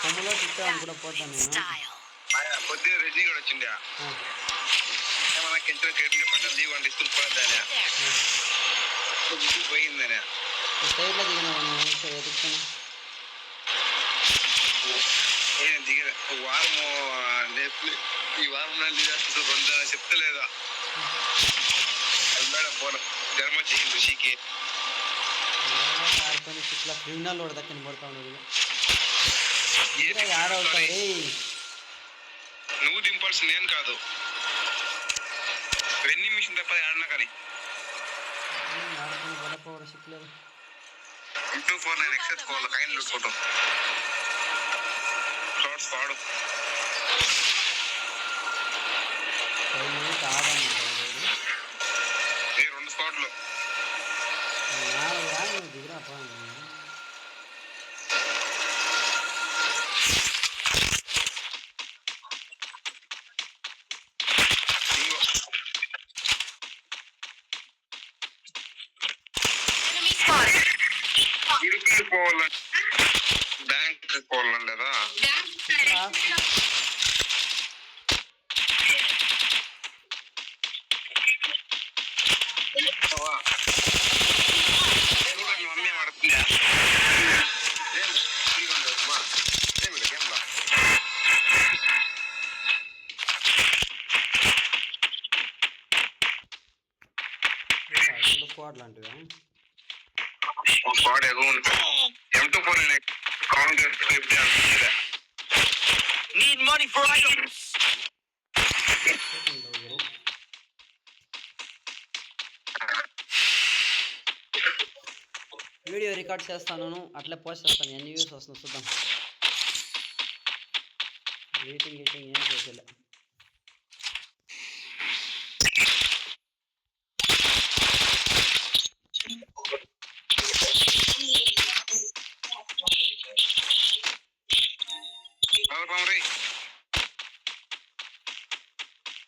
కొమ్మలో తిట్టాను కూడా పోతాను నేను. పొద్దున్న రెడ్డి కూడా వచ్చిండే ఏమన్నా కింద కేట్లు పట్టాలి లీవ్ అంటే స్కూల్ పోతానే పోయిందనే సైడ్లో దిగిన ఎదుగుతాను దిగిన వారము ఈ వారం రెండు చెప్తలేదా మేడం పోను జ్వరం వచ్చింది ఋషికి ఆడుకొని ఇట్లా క్రిమినల్ వాడు దక్కని పడతా ఉన్నది ఆడవుతాయి నువ్వు దింపాల్సింది నేను కాదు వెన్నింగ్ మిషన్ తప్ప ఆడినా కానీ ఆడుకొని పడపోవడం సిక్లేదు 249 ఎక్సెస్ కోవాలి కైన్ చూసుకోవటం షార్ట్స్ పాడు రెండు స్పాట్లు దిగిరా పోవాలంటే బ్యాంక్ పోవాలని లేదా మమ్మీ ఆడుతుందా స్క్వాడ్ లాంటిదా స్క్వాడ్ ఎగో M24 కౌంటర్ స్క్రిప్ట్ చేయాలి need money for items video record చేస్తాను అట్లే పోస్ట్ చేస్తాను ఎన్ని వ్యూస్ వస్తుంది చూద్దాం రేటింగ్ ఏం చేసేలే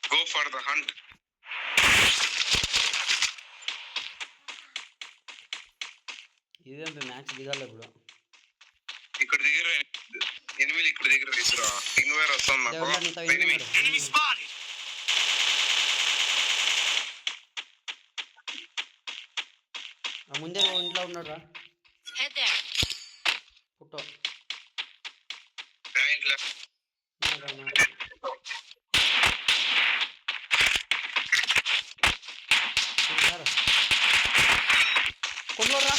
go for the hunt ఇదేంటి మ్యాచ్ దిగాలి ఇప్పుడు ఇక్కడ దగ్గర ఎనిమిది ఇక్కడ దగ్గర ఇద్దరు పింగ్ వేర్ వస్తాం నాకు ముందే ఇంట్లో ఉన్నాడు రా ఫోటో కొమ్మరా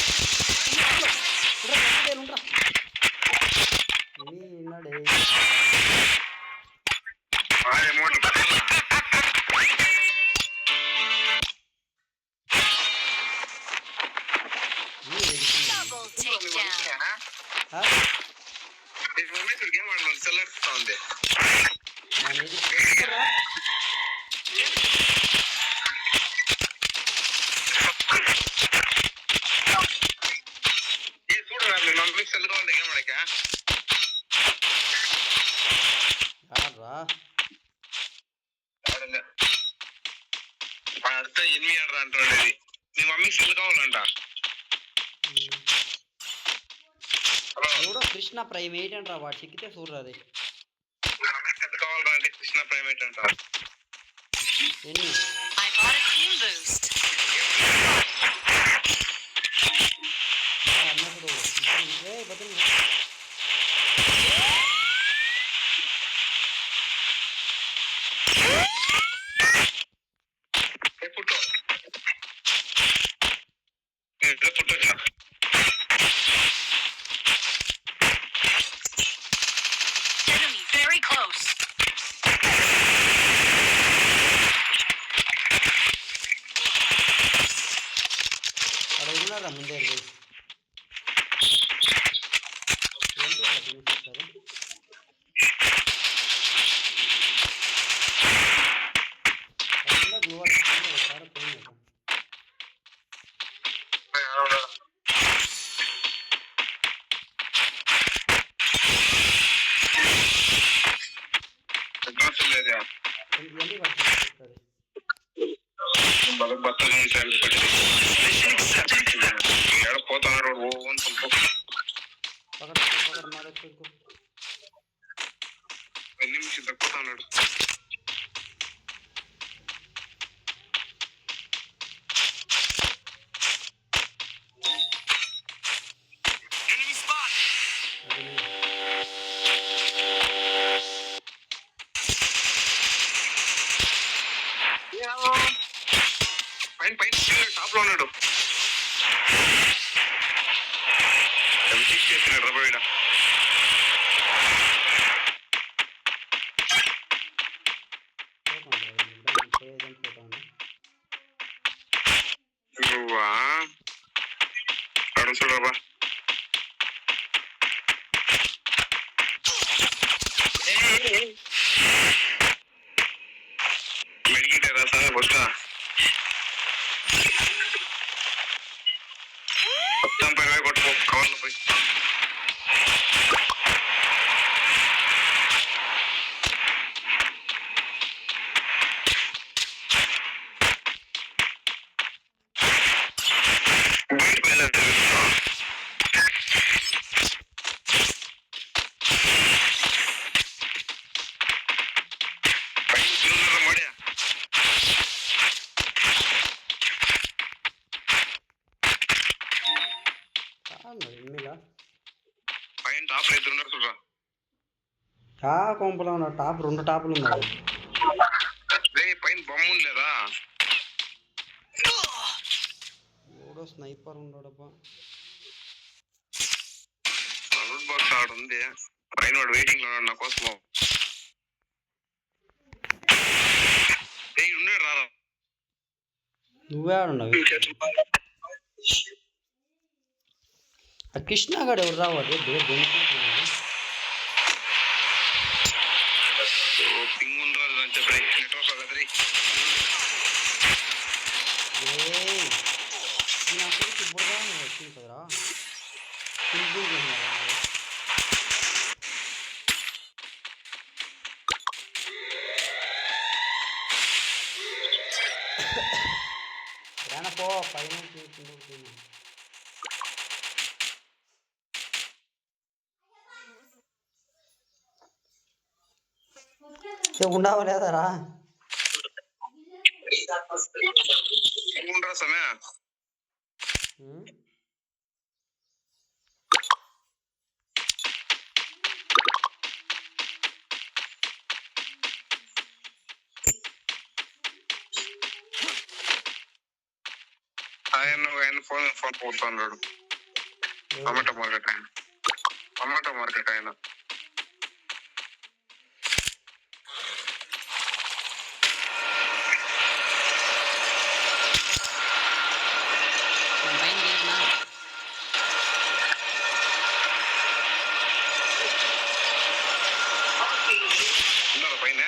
గేమ్ ఆడలేదు సెలెక్ట్ ఉంది చూడరా మీ మమ్మీ సెల్గా ఉంది గేమ్ ఆడక అర్థ ఎనిమిది ఆడరా అంటాడు మీ మమ్మీ సెల్ కావాలంట ఎవడో కృష్ణ ప్రైవేట్ అంటారా వాడు చిక్కితే చూడరా అది సెల్ కావాలరా అంటే కృష్ణ ప్రైవేట్ అంట ఎన్ని ముందే బట్టలు పోతున్నారు ఎక్కువ నిమిషం తక్కువ ఉన్నాడు. పైన పైన టాప్ లో ఉన్నాడు. చేస్తున్నాడు రబోయిడా. నువ్వా అడుగు చూడబా. మెడికేటరా సార్ ఫస్ట్ మొత్తం పైన కొట్టుకో కవర్లో పోయి. పైన టాప్ లో ఇద్దరు ఉన్నారు చూడరా. కొంపలో ఉన్న టాప్ 2 టాపులు ఉన్నాయి. పైన బొమ్మ ఉండలేదా? ఎవడో స్నైపర్ ఉన్నాడప్ప. రూట్ బాక్స్ ఆడు ఉంది పైన. వాడు వెయిటింగ్ లో ఉన్నాడు నా కోసం. ఉన్నాడు రారా. నువ్వే ఆడున్నావు. ఆ కృష్ణగాడు ఎవరు రావాలి? పింగ్ ఉండరాదు అని చెప్పి నెట్వర్క్ కదరి. వచ్చింది కదరా. పో పైన ఉండవా లేదారా? ఉండరా సమయ ఆయన ఫోన్ పోతున్నాడు. టమాటో మార్కెట్ ఆయన. టమాటో మార్కెట్ ఆయన. పైన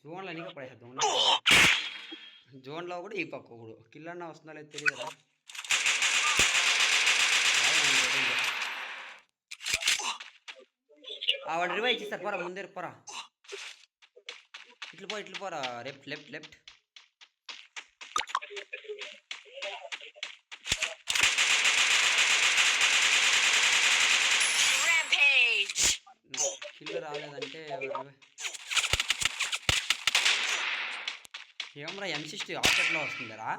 జోన్లో నీకు పడేద్దాం. జోన్లో కూడా ఈ పక్క కూడా కిల్లన్నా వస్తుందా లేదు తెలియదురా. వాడు రివైవ్ చేస్తారు. పోరా ముందే పోరా. ఇట్లు పోరా. Left left left. కిల్లు రాలేదంటే ఏమరా M60 ఆఫ్సెట్లో వస్తుందరా.